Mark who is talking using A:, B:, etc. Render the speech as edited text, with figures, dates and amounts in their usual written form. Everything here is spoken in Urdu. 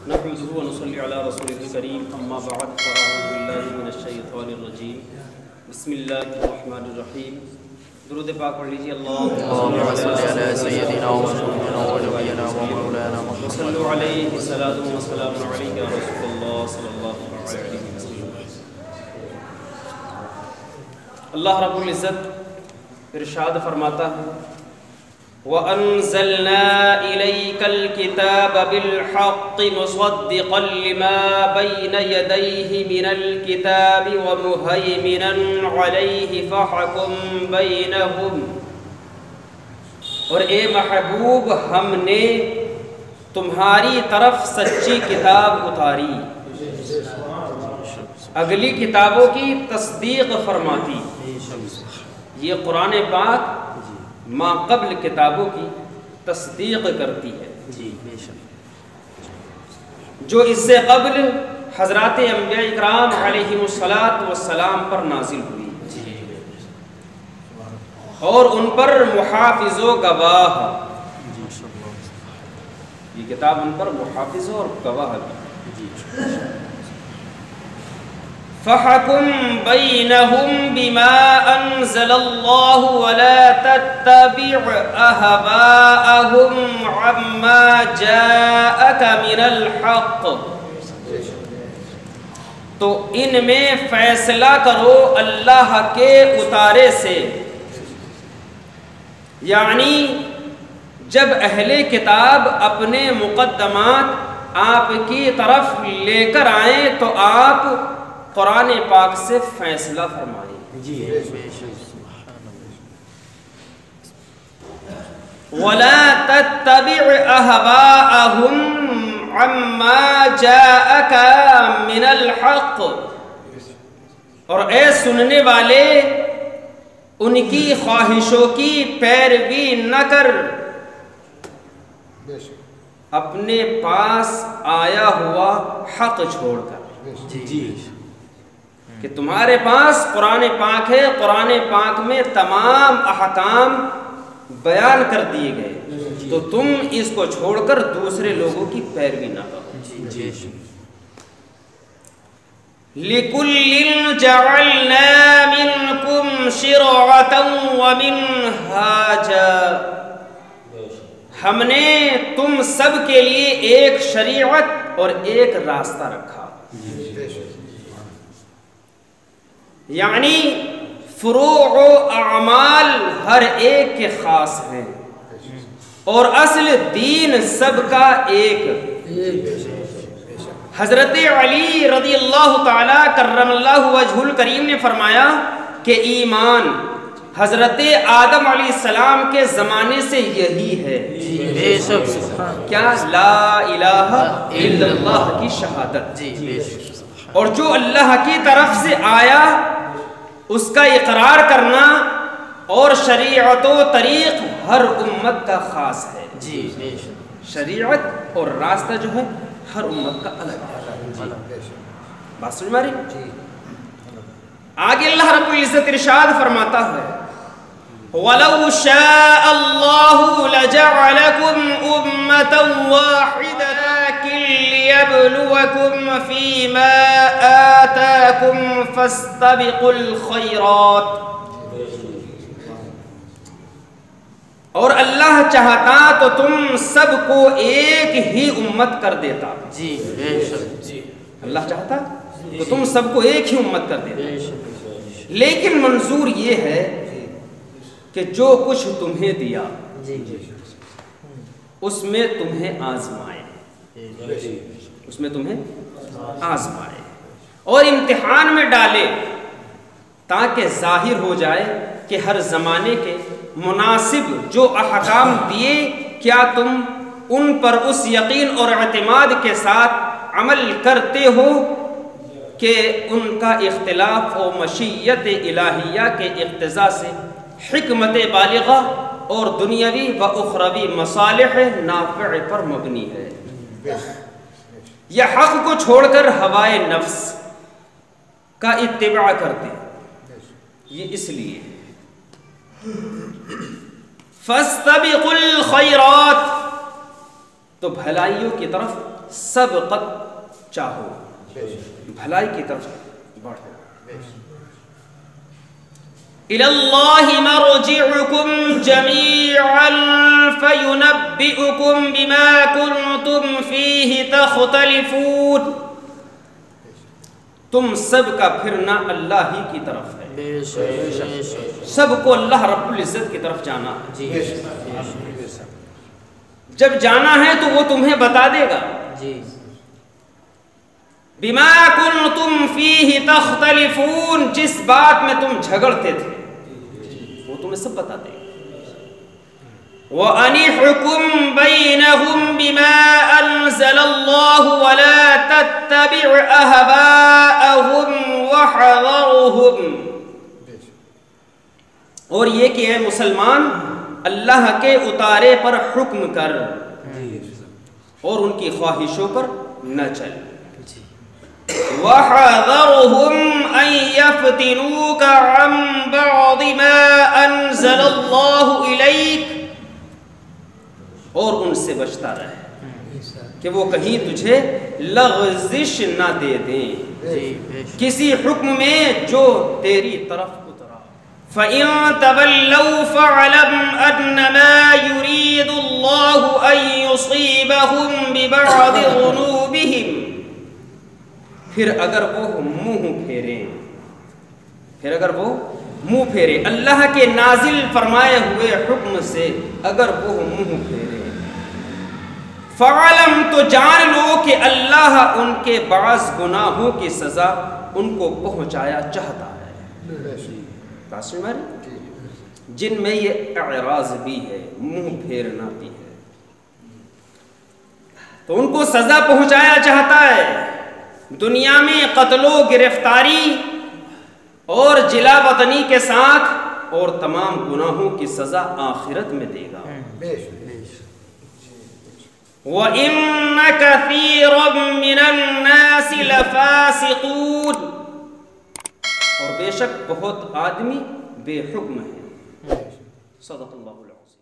A: نحمده ونصلي على رسوله الكريم اما بعد فاعوذ بالله من الشیطان الرجیم بسم اللہ الرحمن الرحیم. درود پاک پڑھ لیجیے. اللهم صل علی سیدنا ونبینا ومولانا محمد صلی علیہ الصلوۃ والسلام علیک یا رسول اللہ صلی اللہ علیہ وسلم. اللہ رب العزت ارشاد فرماتا ہے وَأَنزَلْنَا إِلَيْكَ الْكِتَابَ بِالْحَقِّ مُصَدِّقًا لِمَا بَيْنَ يَدَيْهِ مِنَ الْكِتَابِ وَمُهَيْمِنًا عَلَيْهِ فَاحْكُم بَيْنَهُمْ. اور اے محبوب ہم نے تمہاری طرف سچی کتاب اتاری، اگلی کتابوں کی تصدیق فرماتی. یہ قرآن پاک ما قبل کتابوں کی تصدیق کرتی ہے جو اس سے قبل حضرات انبیاء اکرام علیہم الصلاۃ پر نازل ہوئی اور ان پر محافظ و گواہ. یہ کتاب ان پر محافظ اور گواہ بھی. فَحَكُم بَيْنَهُم بِمَا أَنزَلَ اللَّهُ وَلَا تَتَّبِعْ أَهْوَاءَهُمْ عَمَّا جَاءَكَ مِنَ الْحَقِّ. تو ان میں فیصلہ کرو اللہ کے اتارے سے، یعنی جب اہل کتاب اپنے مقدمات آپ کی طرف لے کر آئیں تو آپ قرآن پاک سے فیصلہ فرمائیں. وَلَا تَتَّبِعْ أَهْوَاءَهُمْ عَمَّا جَاءَكَ مِنَ الْحَقِّ. اور اے سننے والے ان کی خواہشوں کی پیروی نہ کر اپنے پاس آیا ہوا حق چھوڑ کر. کہ تمہارے پاس قرآن پاک ہے، قرآن پاک میں تمام احکام بیان کر دیے گئے، تو تم اس کو چھوڑ کر دوسرے لوگوں کی پیروی نہ کرو. لِكُلٍّ جَعَلْنَا مِنْكُمْ شِرْعَةً وَمِنْهَاجًا. ہم نے تم سب کے لیے ایک شریعت اور ایک راستہ رکھا. یعنی فروع و اعمال ہر ایک کے خاص ہیں اور اصل دین سب کا ایک. حضرت علی رضی اللہ تعالی کرم اللہ وجہ الکریم نے فرمایا کہ ایمان حضرت آدم علیہ السلام کے زمانے سے یہی ہے. کیا؟ لا الہ الا اللہ کی شہادت. اور جو اللہ کی طرف سے آیا اس کا اقرار کرنا، اور شریعت و طریق ہر امت کا خاص ہے. شریعت اور راستہ جو ہے ہر امت کا الگ ہے. بات سمجھ میں آ رہی؟ آگے اللہ رب العزت ارشاد فرماتا ہے وَلَوْ شَاءَ اللَّهُ لَجَعَلَكُمْ أُمَّةً وَاحِدَةً لِيَبْلُوَكُمْ فِي مَا آتَاكُمْ فَاسْتَبِقُوا الْخَيْرَاتِ. اور اللہ چاہتا تو تم سب کو ایک ہی امت کر دیتا. اللہ چاہتا تو تم سب کو ایک ہی امت کر دیتا، لیکن منظور یہ ہے کہ جو کچھ تمہیں دیا اس میں تمہیں آزمائے، اس میں تمہیں آزمائے اور امتحان میں ڈالے، تاکہ ظاہر ہو جائے کہ ہر زمانے کے مناسب جو احکام دیے کیا تم ان پر اس یقین اور اعتماد کے ساتھ عمل کرتے ہو کہ ان کا اختلاف و مشیت الہیہ کے اقتضاء سے حکمت بالغہ اور دنیاوی و اخروی مصالح نافع پر مبنی ہے، یا حق کو چھوڑ کر ہوائے نفس کا اتباع کرتے. یہ اس لیے فَاسْتَبِقُوا الْخَيْرَاتِ، تو بھلائیوں کی طرف سبقت چاہو، بھلائی کی طرف بڑھو. إِلَى اللَّهِ مَرْجِعُكُمْ جَمِيعًا فَيُنَبِّئُكُمْ بِمَا كُنْتُمْ فِيهِ تَخْتَلِفُونَ. تم سب کا پھرنا اللہ ہی کی طرف ہے، سب کو اللہ رب العزت کی طرف جانا ہے. جب جانا ہے تو وہ تمہیں بتا دے گا. بِمَا كُنْتُمْ فِيهِ تَخْتَلِفُونَ، جس بات میں تم جھگڑتے تھے وہ تمہیں سب بتا دے گا. وَأَنِحْكُمْ بَيْنَهُمْ بِمَا أَنزَلَ اللَّهُ وَلَا تَتَّبِعْ أَهْوَاءَهُمْ وَحَذَرْهُمْ. اور یہ کہ اے مسلمان اللہ کے اتارے پر حکم کر اور ان کی خواہشوں پر نہ چل. وَحَذَرْهُمْ أَن يَفْتِنُوكَ عَن بَعْضِ مَا أَنزَلَ اللَّهُ إِلَيْكَ، اور ان سے بچتا رہے کہ وہ کہیں تجھے لغزش نہ دے دیں کسی حکم میں جو تیری طرف اترا. فَإِن تَوَلَّوْا فَاعْلَمْ أَنَّمَا يُرِيدُ اللَّهُ أَن يُصِيبَهُم بِبَعْضِ ذُنُوبِهِمْ. پھر اگر وہ منہ پھیرے اللہ کے نازل فرمائے ہوئے حکم سے اگر وہ منہ پھیرے، فَعَلَمْ تو جان لو کہ اللہ ان کے بعض گناہوں کی سزا ان کو پہنچایا چاہتا ہے. بات سمجھ میں آ رہی؟ جن میں یہ اعراض بھی ہے، منہ پھیرنا بھی ہے، تو ان کو سزا پہنچایا چاہتا ہے. دنیا میں قتل و گرفتاری اور جلا وطنی کے ساتھ، اور تمام گناہوں کی سزا آخرت میں دے گا. وَإِنَّ كَثِيرًا مِّنَ النَّاسِ لَفَاسِقُونَ، اور بے شک بہت آدمی بے حکم ہیں. صدق اللہ العظیم.